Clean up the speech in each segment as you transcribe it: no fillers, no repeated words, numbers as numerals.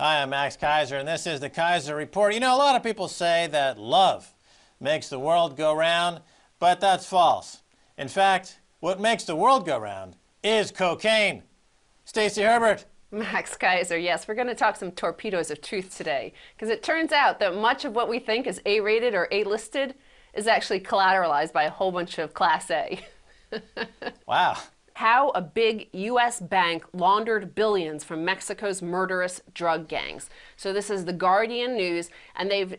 Hi, I'm Max Kaiser, and this is the Kaiser Report. You know, a lot of people say that love makes the world go round, but that's false. In fact, what makes the world go round is cocaine. Stacey Herbert. Max Kaiser, yes, we're going to talk some torpedoes of truth today, because it turns out that much of what we think is A-rated or A-listed is actually collateralized by a whole bunch of Class A. Wow. How a big U.S. bank laundered billions from Mexico's murderous drug gangs. So this is the Guardian News, and they've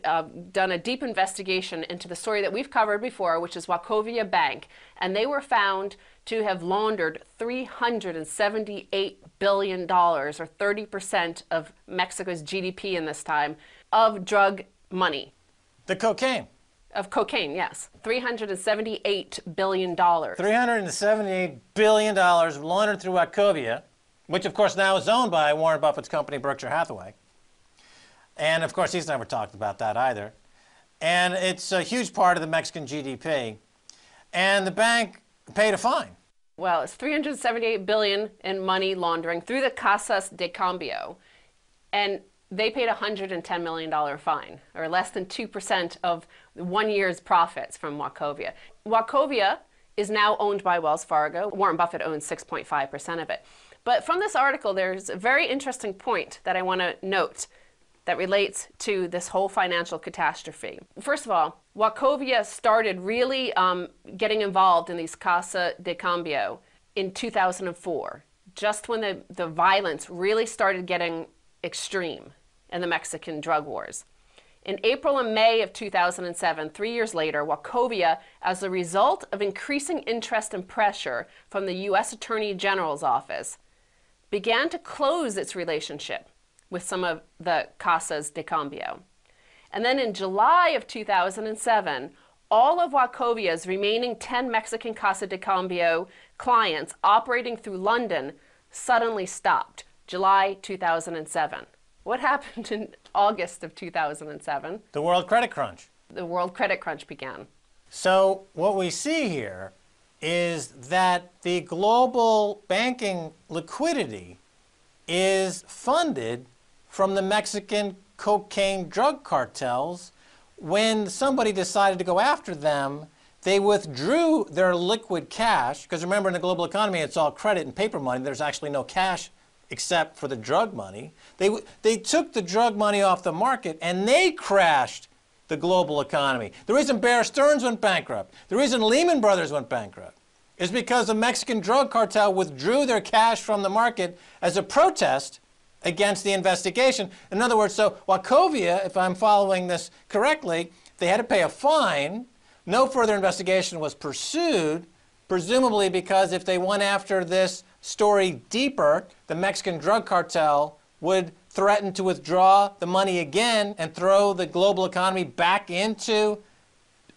done a deep investigation into the story that we've covered before, which is Wachovia Bank, and they were found to have laundered $378 billion, or 30% of Mexico's GDP in this time, of drug money. The cocaine. Of cocaine, yes. $378 billion. $378 billion laundered through Wachovia, which of course now is owned by Warren Buffett's company, Berkshire Hathaway. And of course, he's never talked about that either. And it's a huge part of the Mexican GDP. And the bank paid a fine. Well, it's $378 billion in money laundering through the Casas de Cambio. And they paid a $110 million fine, or less than 2% of 1 year's profits from Wachovia. Wachovia is now owned by Wells Fargo. Warren Buffett owns 6.5% of it. But from this article, there's a very interesting point that I want to note that relates to this whole financial catastrophe. First of all, Wachovia started really getting involved in these Casa de Cambio in 2004, just when the violence really started getting extreme in the Mexican drug wars. In April and May of 2007, 3 years later, Wachovia, as a result of increasing interest and pressure from the U.S. Attorney General's office, began to close its relationship with some of the Casas de Cambio. And then in July of 2007, all of Wachovia's remaining 10 Mexican Casa de Cambio clients operating through London suddenly stopped, July 2007. What happened in August of 2007? The world credit crunch. The world credit crunch began. So what we see here is that the global banking liquidity is funded from the Mexican cocaine drug cartels. When somebody decided to go after them, they withdrew their liquid cash, because remember, in the global economy, it's all credit and paper money. There's actually no cash except for the drug money. They took the drug money off the market, and they crashed the global economy. The reason Bear Stearns went bankrupt, the reason Lehman Brothers went bankrupt, is because the Mexican drug cartel withdrew their cash from the market as a protest against the investigation. In other words, so Wachovia, if I'm following this correctly, they had to pay a fine. No further investigation was pursued, presumably because if they went after this story deeper, the Mexican drug cartel would threaten to withdraw the money again and throw the global economy back into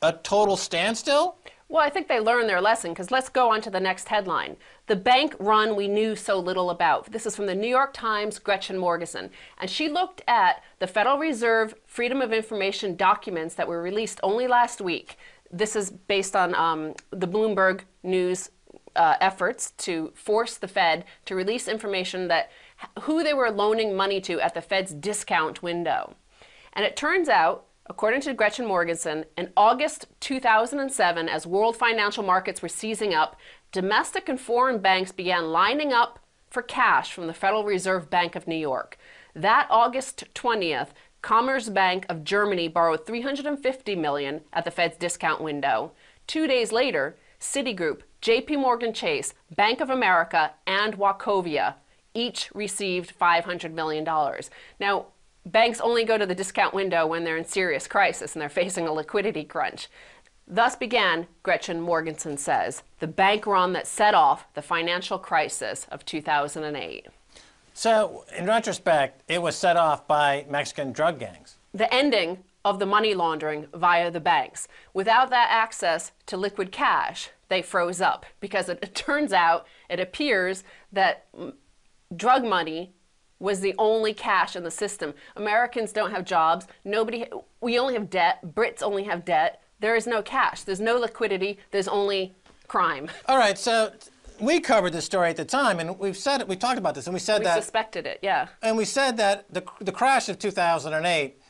a total standstill? Well, I think they learned their lesson, because let's go on to the next headline. The bank run we knew so little about. This is from the New York Times' Gretchen Morgenson. And she looked at the Federal Reserve Freedom of Information documents that were released only last week. This is based on the Bloomberg News efforts to force the Fed to release information that who they were loaning money to at the Fed's discount window. And it turns out, according to Gretchen Morgenson, in August 2007, as world financial markets were seizing up, domestic and foreign banks began lining up for cash from the Federal Reserve Bank of New York. That August 20th, Commerzbank of Germany borrowed $350 million at the Fed's discount window. 2 days later, Citigroup, JP Morgan Chase, Bank of America, and Wachovia each received $500 million. Now, banks only go to the discount window when they're in serious crisis and they're facing a liquidity crunch. Thus began, Gretchen Morgenson says, the bank run that set off the financial crisis of 2008. So, in retrospect, it was set off by Mexican drug gangs. The ending of the money laundering via the banks. Without that access to liquid cash, they froze up, because it turns out, it appears that drug money was the only cash in the system. Americans don't have jobs. We only have debt. Brits only have debt. There is no cash. There's no liquidity. There's only crime. All right, so we covered this story at the time, and we've said it. We talked about this, and we said We that. suspected it, yeah. And we said that the crash of 2008,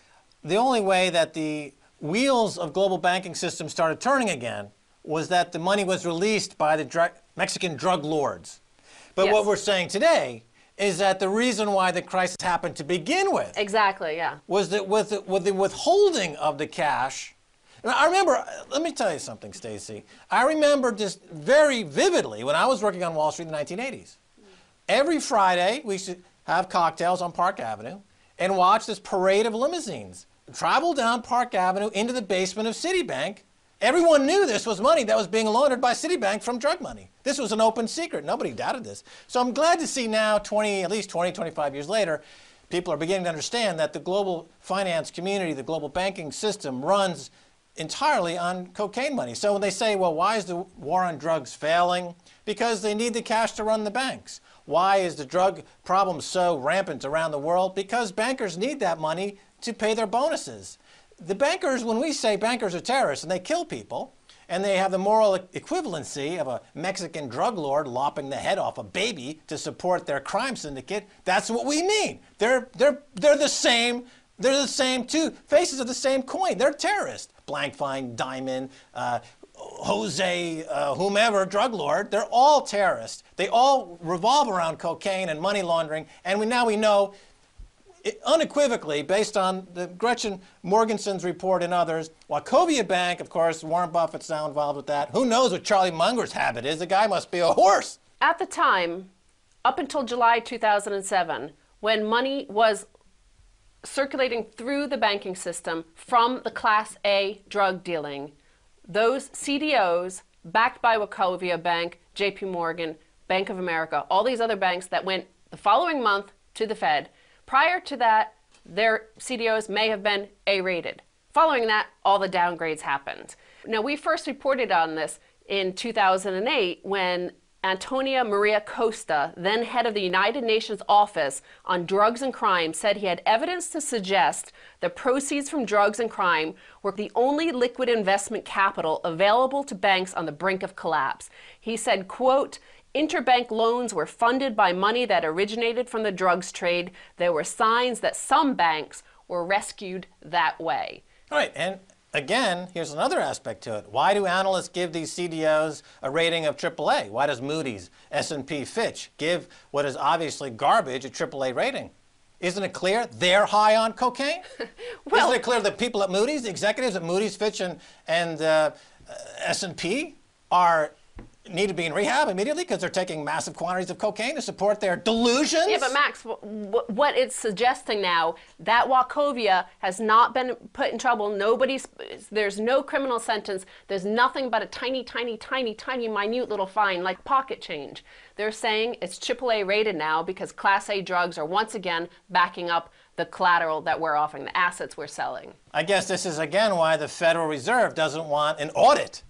the only way that the wheels of global banking system started turning again was that the money was released by the Mexican drug lords. But Yes. what we're saying today is that the reason why the crisis happened to begin with Exactly, yeah. was that with the withholding of the cash. And I remember, let me tell you something, Stacey. I remember just very vividly when I was working on Wall Street in the 1980s. Every Friday, we used to have cocktails on Park Avenue and watch this parade of limousines travel down Park Avenue into the basement of Citibank. Everyone knew this was money that was being laundered by Citibank from drug money. This was an open secret. Nobody doubted this. So I'm glad to see now, at least 20, 25 years later, people are beginning to understand that the global finance community, the global banking system runs entirely on cocaine money. So when they say, well, why is the war on drugs failing? Because they need the cash to run the banks. Why is the drug problem so rampant around the world? Because bankers need that money to pay their bonuses. The bankers, when we say bankers are terrorists and they kill people, and they have the moral equivalency of a Mexican drug lord lopping the head off a baby to support their crime syndicate, that's what we mean. They're the same. They're the same two faces of the same coin. They're terrorists. Blankfein, Diamond, Jose, whomever, drug lord, they're all terrorists. They all revolve around cocaine and money laundering, and now we know unequivocally, based on the Gretchen Morgensen's report and others, Wachovia Bank, of course, Warren Buffett's now involved with that. Who knows what Charlie Munger's habit is? The guy must be a horse. At the time, up until July 2007, when money was circulating through the banking system from the Class A drug dealing, those CDOs, backed by Wachovia Bank, JP Morgan, Bank of America, all these other banks that went the following month to the Fed, prior to that, their CDOs may have been A-rated. Following that, all the downgrades happened. Now, we first reported on this in 2008 when Antonio Maria Costa, then head of the United Nations Office on Drugs and Crime, said he had evidence to suggest the proceeds from drugs and crime were the only liquid investment capital available to banks on the brink of collapse. He said, quote, interbank loans were funded by money that originated from the drugs trade. There were signs that some banks were rescued that way. All right, and again, here's another aspect to it. Why do analysts give these CDOs a rating of AAA? Why does Moody's, S&P, Fitch give what is obviously garbage a AAA rating? Isn't it clear they're high on cocaine? Well, isn't it clear that people at Moody's, the executives at Moody's, Fitch, and S&P need to be in rehab immediately because they're taking massive quantities of cocaine to support their delusions? yeah, but Max, what it's suggesting now, that Wachovia has not been put in trouble. There's no criminal sentence. There's nothing but a tiny, tiny, tiny, tiny, minute little fine, like pocket change. They're saying it's AAA rated now because Class A drugs are once again backing up the collateral that we're offering, the assets we're selling. I guess this is again why the Federal Reserve doesn't want an audit.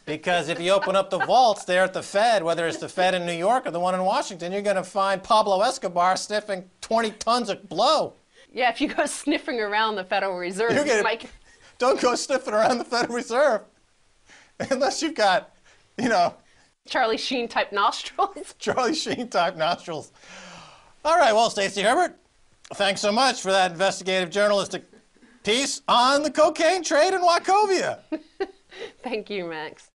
Because if you open up the vaults there at the Fed, whether it's the Fed in New York or the one in Washington, you're going to find Pablo Escobar sniffing 20 tons of blow. Yeah, if you go sniffing around the Federal Reserve, you might... Don't go sniffing around the Federal Reserve unless you've got, Charlie Sheen type nostrils. Charlie Sheen type nostrils. All right, well, Stacey Herbert, thanks so much for that investigative journalistic piece on the cocaine trade in Wachovia. Thank you, Max.